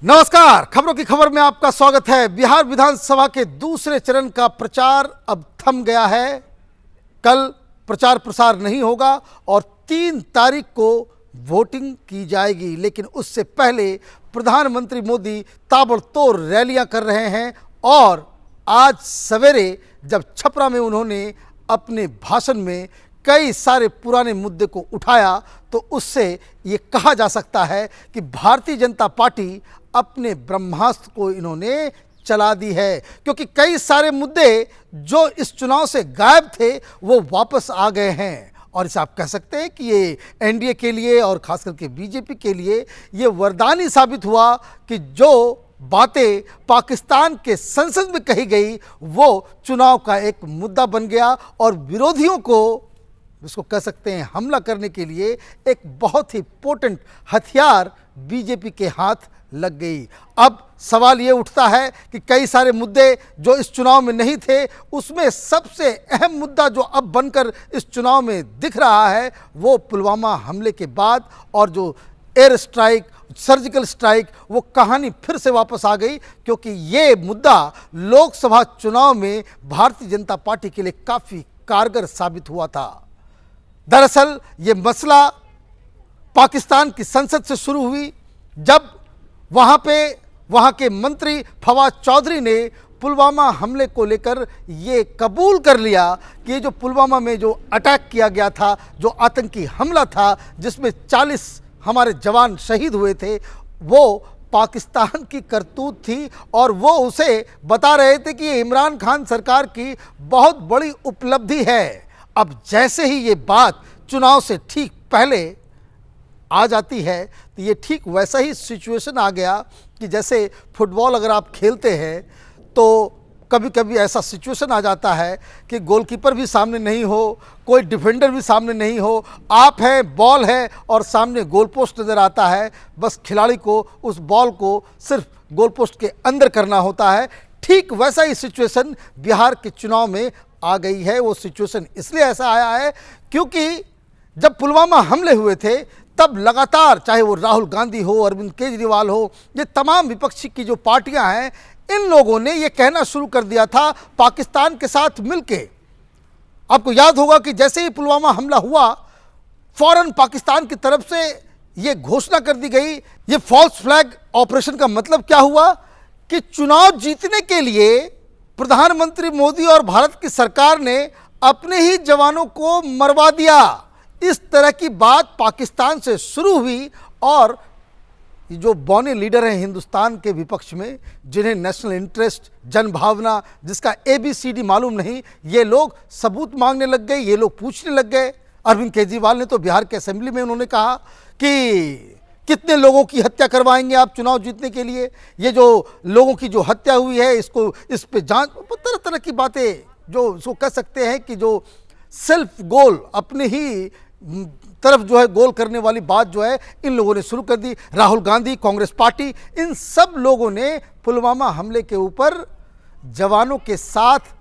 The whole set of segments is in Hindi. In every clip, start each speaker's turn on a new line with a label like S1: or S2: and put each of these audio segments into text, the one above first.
S1: नमस्कार, खबरों की खबर में आपका स्वागत है। बिहार विधानसभा के दूसरे चरण का प्रचार अब थम गया है। कल प्रचार प्रसार नहीं होगा और 3 तारीख को वोटिंग की जाएगी, लेकिन उससे पहले प्रधानमंत्री मोदी ताबड़तोड़ रैलियां कर रहे हैं और आज सवेरे जब छपरा में उन्होंने अपने भाषण में कई सारे पुराने मुद्दे को उठाया तो उससे ये कहा जा सकता है कि भारतीय जनता पार्टी अपने ब्रह्मास्त्र को इन्होंने चला दी है, क्योंकि कई सारे मुद्दे जो इस चुनाव से गायब थे वो वापस आ गए हैं। और इसे आप कह सकते हैं कि ये एनडीए के लिए और खास करके बीजेपी के लिए ये वरदान ही साबित हुआ कि जो बातें पाकिस्तान के संसद में कही गई वो चुनाव का एक मुद्दा बन गया और विरोधियों को, इसको कह सकते हैं, हमला करने के लिए एक बहुत ही पोटेंट हथियार बीजेपी के हाथ लग गई। अब सवाल ये उठता है कि कई सारे मुद्दे जो इस चुनाव में नहीं थे, उसमें सबसे अहम मुद्दा जो अब बनकर इस चुनाव में दिख रहा है वो पुलवामा हमले के बाद और जो एयर स्ट्राइक, सर्जिकल स्ट्राइक, वो कहानी फिर से वापस आ गई, क्योंकि ये मुद्दा लोकसभा चुनाव में भारतीय जनता पार्टी के लिए काफ़ी कारगर साबित हुआ था। दरअसल ये मसला पाकिस्तान की संसद से शुरू हुई, जब वहाँ के मंत्री फवाद चौधरी ने पुलवामा हमले को लेकर ये कबूल कर लिया कि ये जो पुलवामा में जो अटैक किया गया था, जो आतंकी हमला था जिसमें 40 हमारे जवान शहीद हुए थे, वो पाकिस्तान की करतूत थी और वो उसे बता रहे थे कि ये इमरान खान सरकार की बहुत बड़ी उपलब्धि है। अब जैसे ही ये बात चुनाव से ठीक पहले आ जाती है तो ये ठीक वैसा ही सिचुएशन आ गया कि जैसे फुटबॉल अगर आप खेलते हैं तो कभी कभी ऐसा सिचुएशन आ जाता है कि गोलकीपर भी सामने नहीं हो, कोई डिफेंडर भी सामने नहीं हो, आप हैं, बॉल है और सामने गोल पोस्ट नज़र आता है, बस खिलाड़ी को उस बॉल को सिर्फ गोल पोस्ट के अंदर करना होता है। ठीक वैसा ही सिचुएशन बिहार के चुनाव में आ गई है। वो सिचुएशन इसलिए ऐसा आया है क्योंकि जब पुलवामा हमले हुए थे तब लगातार, चाहे वो राहुल गांधी हो, अरविंद केजरीवाल हो, ये तमाम विपक्षी की जो पार्टियां हैं, इन लोगों ने ये कहना शुरू कर दिया था पाकिस्तान के साथ मिलके। आपको याद होगा कि जैसे ही पुलवामा हमला हुआ फौरन पाकिस्तान की तरफ से ये घोषणा कर दी गई। ये फॉल्स फ्लैग ऑपरेशन का मतलब क्या हुआ कि चुनाव जीतने के लिए प्रधानमंत्री मोदी और भारत की सरकार ने अपने ही जवानों को मरवा दिया। इस तरह की बात पाकिस्तान से शुरू हुई और जो बौने लीडर हैं हिंदुस्तान के विपक्ष में, जिन्हें नेशनल इंटरेस्ट, जनभावना, जिसका ABCD मालूम नहीं, ये लोग सबूत मांगने लग गए, ये लोग पूछने लग गए। अरविंद केजरीवाल ने तो बिहार के असेंबली में उन्होंने कहा कि कितने लोगों की हत्या करवाएंगे आप चुनाव जीतने के लिए, ये जो लोगों की जो हत्या हुई है इसको, इस पे जांच, तरह तरह की बातें जो इसको कह सकते हैं कि जो सेल्फ गोल, अपने ही तरफ जो है गोल करने वाली बात जो है इन लोगों ने शुरू कर दी। राहुल गांधी, कांग्रेस पार्टी, इन सब लोगों ने पुलवामा हमले के ऊपर जवानों के साथ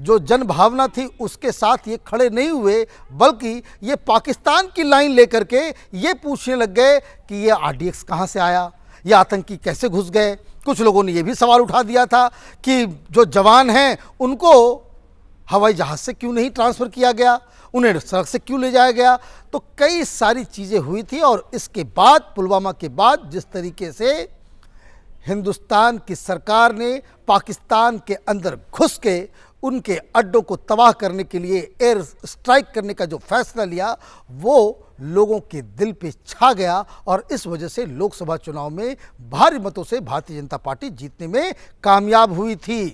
S1: जो जनभावना थी उसके साथ ये खड़े नहीं हुए, बल्कि ये पाकिस्तान की लाइन लेकर के ये पूछने लग गए कि ये RDX कहाँ से आया, ये आतंकी कैसे घुस गए। कुछ लोगों ने ये भी सवाल उठा दिया था कि जो जवान हैं उनको हवाई जहाज़ से क्यों नहीं ट्रांसफ़र किया गया, उन्हें सड़क से क्यों ले जाया गया। तो कई सारी चीज़ें हुई थी और इसके बाद, पुलवामा के बाद, जिस तरीके से हिंदुस्तान की सरकार ने पाकिस्तान के अंदर घुस के उनके अड्डों को तबाह करने के लिए एयर स्ट्राइक करने का जो फैसला लिया वो लोगों के दिल पे छा गया और इस वजह से लोकसभा चुनाव में भारी मतों से भारतीय जनता पार्टी जीतने में कामयाब हुई थी।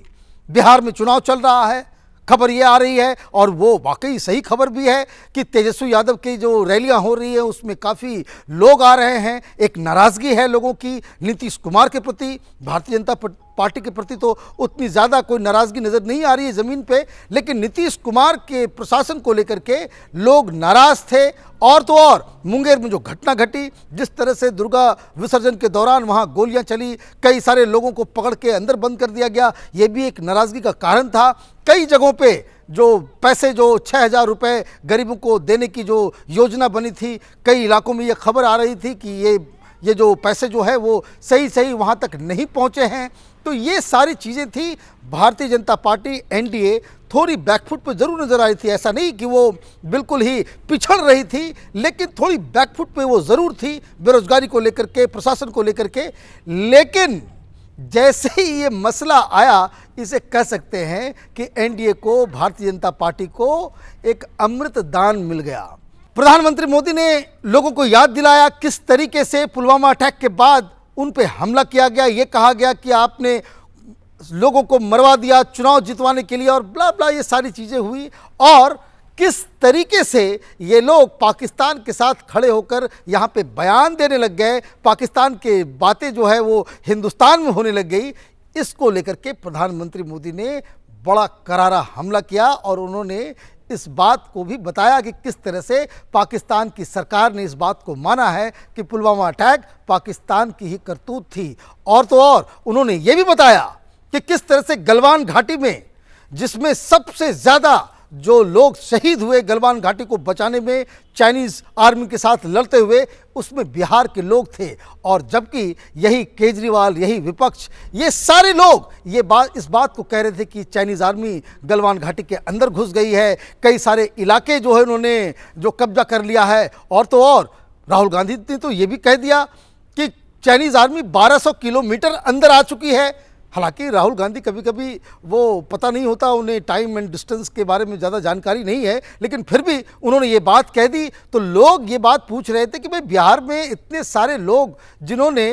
S1: बिहार में चुनाव चल रहा है, खबर ये आ रही है और वो वाकई सही खबर भी है कि तेजस्वी यादव की जो रैलियां हो रही है उसमें काफ़ी लोग आ रहे हैं। एक नाराज़गी है लोगों की नीतीश कुमार के प्रति, भारतीय जनता पार्टी के प्रति तो उतनी ज़्यादा कोई नाराज़गी नज़र नहीं आ रही है ज़मीन पे, लेकिन नीतीश कुमार के प्रशासन को लेकर के लोग नाराज़ थे। और तो और मुंगेर में जो घटना घटी, जिस तरह से दुर्गा विसर्जन के दौरान वहाँ गोलियाँ चली, कई सारे लोगों को पकड़ के अंदर बंद कर दिया गया, ये भी एक नाराज़गी का कारण था। कई जगहों पे जो पैसे, जो 6,000 रुपये गरीबों को देने की जो योजना बनी थी, कई इलाकों में ये खबर आ रही थी कि ये जो पैसे जो है वो सही सही वहाँ तक नहीं पहुँचे हैं। तो ये सारी चीज़ें थी। भारतीय जनता पार्टी एनडीए थोड़ी बैकफुट पे ज़रूर नज़र आ रही थी। ऐसा नहीं कि वो बिल्कुल ही पिछड़ रही थी, लेकिन थोड़ी बैकफुट पे वो ज़रूर थी, बेरोजगारी को लेकर के, प्रशासन को लेकर के। लेकिन जैसे ही ये मसला आया, इसे कह सकते हैं कि एनडीए को, भारतीय जनता पार्टी को एक अमृत दान मिल गया। प्रधानमंत्री मोदी ने लोगों को याद दिलाया किस तरीके से पुलवामा अटैक के बाद उन पे हमला किया गया। ये कहा गया कि आपने लोगों को मरवा दिया चुनाव जितवाने के लिए, और ब्ला ब्ला ये सारी चीज़ें हुई। और किस तरीके से ये लोग पाकिस्तान के साथ खड़े होकर यहाँ पे बयान देने लग गए, पाकिस्तान के बातें जो है वो हिंदुस्तान में होने लग गई। इसको लेकर के प्रधानमंत्री मोदी ने बड़ा करारा हमला किया और उन्होंने इस बात को भी बताया कि किस तरह से पाकिस्तान की सरकार ने इस बात को माना है कि पुलवामा अटैक पाकिस्तान की ही करतूत थी। और तो और उन्होंने ये भी बताया कि किस तरह से गलवान घाटी में, जिसमें सबसे ज़्यादा जो लोग शहीद हुए गलवान घाटी को बचाने में चाइनीज़ आर्मी के साथ लड़ते हुए, उसमें बिहार के लोग थे। और जबकि यही केजरीवाल, यही विपक्ष, ये सारे लोग इस बात को कह रहे थे कि चाइनीज़ आर्मी गलवान घाटी के अंदर घुस गई है, कई सारे इलाके जो है उन्होंने जो कब्जा कर लिया है। और तो और राहुल गांधी ने तो ये भी कह दिया कि चाइनीज़ आर्मी 1200 किलोमीटर अंदर आ चुकी है। हालांकि राहुल गांधी कभी कभी वो पता नहीं होता, उन्हें टाइम एंड डिस्टेंस के बारे में ज़्यादा जानकारी नहीं है, लेकिन फिर भी उन्होंने ये बात कह दी। तो लोग ये बात पूछ रहे थे कि भाई बिहार में इतने सारे लोग जिन्होंने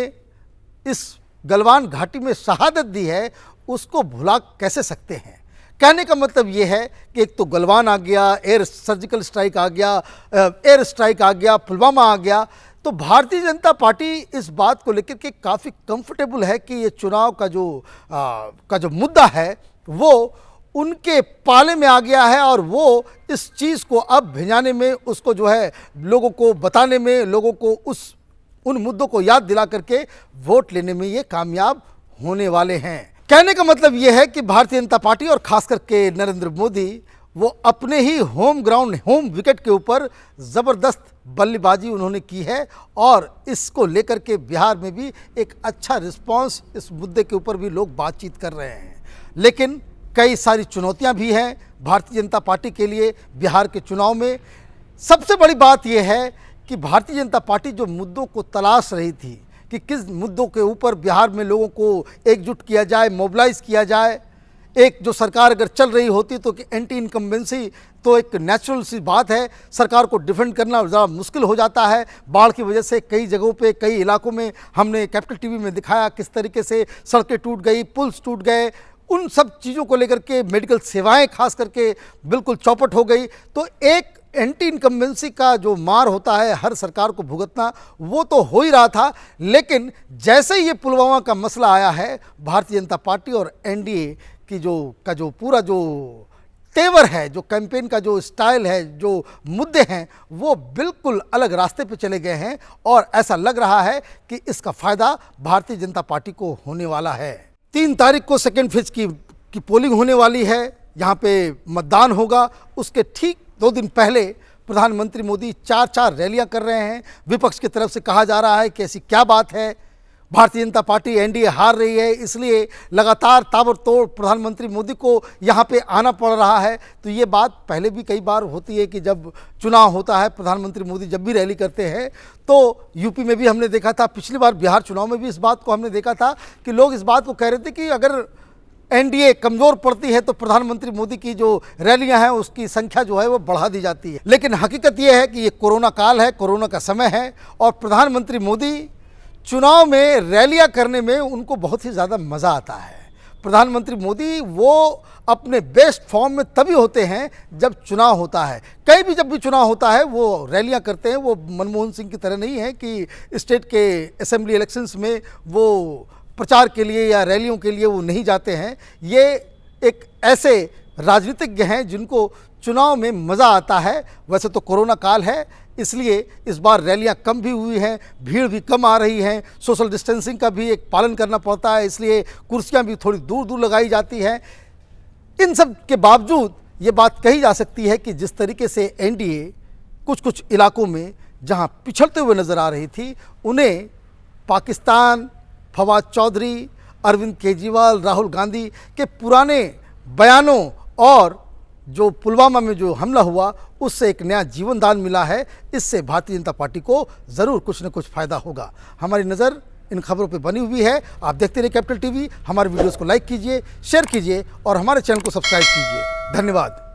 S1: इस गलवान घाटी में शहादत दी है, उसको भुला कैसे सकते हैं। कहने का मतलब ये है कि एक तो गलवान आ गया, एयर सर्जिकल स्ट्राइक आ गया, एयर स्ट्राइक आ गया, पुलवामा आ गया। तो भारतीय जनता पार्टी इस बात को लेकर के काफ़ी कंफर्टेबल है कि ये चुनाव का जो मुद्दा है वो उनके पाले में आ गया है, और वो इस चीज़ को अब भिजाने में, उसको जो है लोगों को बताने में, लोगों को उन मुद्दों को याद दिला करके वोट लेने में ये कामयाब होने वाले हैं। कहने का मतलब ये है कि भारतीय जनता पार्टी और खास करके नरेंद्र मोदी वो अपने ही होम ग्राउंड, होम विकेट के ऊपर ज़बरदस्त बल्लेबाजी उन्होंने की है, और इसको लेकर के बिहार में भी एक अच्छा रिस्पांस, इस मुद्दे के ऊपर भी लोग बातचीत कर रहे हैं। लेकिन कई सारी चुनौतियां भी हैं भारतीय जनता पार्टी के लिए बिहार के चुनाव में। सबसे बड़ी बात यह है कि भारतीय जनता पार्टी जो मुद्दों को तलाश रही थी कि किस मुद्दों के ऊपर बिहार में लोगों को एकजुट किया जाए, मोबिलाइज किया जाए। एक जो सरकार अगर चल रही होती तो कि एंटी इनकम्बेंसी तो एक नेचुरल सी बात है, सरकार को डिफेंड करना ज़रा मुश्किल हो जाता है। बाढ़ की वजह से कई जगहों पे, कई इलाकों में हमने कैपिटल टीवी में दिखाया किस तरीके से सड़कें टूट गई, पुल्स टूट गए, उन सब चीज़ों को लेकर के मेडिकल सेवाएं खास करके बिल्कुल चौपट हो गई। तो एक एंटी इनकम्बेंसी का जो मार होता है हर सरकार को भुगतना, वो तो हो ही रहा था। लेकिन जैसे ही ये पुलवामा का मसला आया है, भारतीय जनता पार्टी और एनडीए की जो पूरा जो तेवर है, जो कैंपेन का जो स्टाइल है, जो मुद्दे हैं, वो बिल्कुल अलग रास्ते पे चले गए हैं। और ऐसा लग रहा है कि इसका फ़ायदा भारतीय जनता पार्टी को होने वाला है। 3 तारीख को सेकेंड फेज की पोलिंग होने वाली है, यहाँ पे मतदान होगा। उसके ठीक 2 दिन पहले प्रधानमंत्री मोदी 4 रैलियां कर रहे हैं। विपक्ष की तरफ से कहा जा रहा है कि ऐसी क्या बात है, भारतीय जनता पार्टी एनडीए हार रही है, इसलिए लगातार ताबड़तोड़ प्रधानमंत्री मोदी को यहाँ पे आना पड़ रहा है। तो ये बात पहले भी कई बार होती है कि जब चुनाव होता है, प्रधानमंत्री मोदी जब भी रैली करते हैं, तो यूपी में भी हमने देखा था, पिछली बार बिहार चुनाव में भी इस बात को हमने देखा था कि लोग इस बात को कह रहे थे कि अगर एनडीए कमज़ोर पड़ती है तो प्रधानमंत्री मोदी की जो रैलियां हैं उसकी संख्या जो है वो बढ़ा दी जाती है। लेकिन हकीकत ये है कि ये कोरोना काल है, कोरोना का समय है, और प्रधानमंत्री मोदी चुनाव में रैलियां करने में उनको बहुत ही ज़्यादा मज़ा आता है। प्रधानमंत्री मोदी वो अपने बेस्ट फॉर्म में तभी होते हैं जब चुनाव होता है। कहीं भी जब भी चुनाव होता है वो रैलियां करते हैं। वो मनमोहन सिंह की तरह नहीं है कि स्टेट के असेंबली इलेक्शंस में वो प्रचार के लिए या रैलियों के लिए वो नहीं जाते हैं। ये एक ऐसे राजनीतिज्ञ हैं जिनको चुनाव में मज़ा आता है। वैसे तो कोरोना काल है, इसलिए इस बार रैलियां कम भी हुई हैं, भीड़ भी कम आ रही हैं, सोशल डिस्टेंसिंग का भी एक पालन करना पड़ता है, इसलिए कुर्सियां भी थोड़ी दूर दूर लगाई जाती हैं। इन सब के बावजूद ये बात कही जा सकती है कि जिस तरीके से एनडीए कुछ इलाकों में जहां पिछड़ते हुए नज़र आ रही थी, उन्हें पाकिस्तान, फवाद चौधरी, अरविंद केजरीवाल, राहुल गांधी के पुराने बयानों और जो पुलवामा में जो हमला हुआ उससे एक नया जीवन दान मिला है। इससे भारतीय जनता पार्टी को ज़रूर कुछ न कुछ फ़ायदा होगा। हमारी नज़र इन खबरों पे बनी हुई है। आप देखते रहिए कैपिटल टीवी। हमारे वीडियोस को लाइक कीजिए, शेयर कीजिए और हमारे चैनल को सब्सक्राइब कीजिए। धन्यवाद।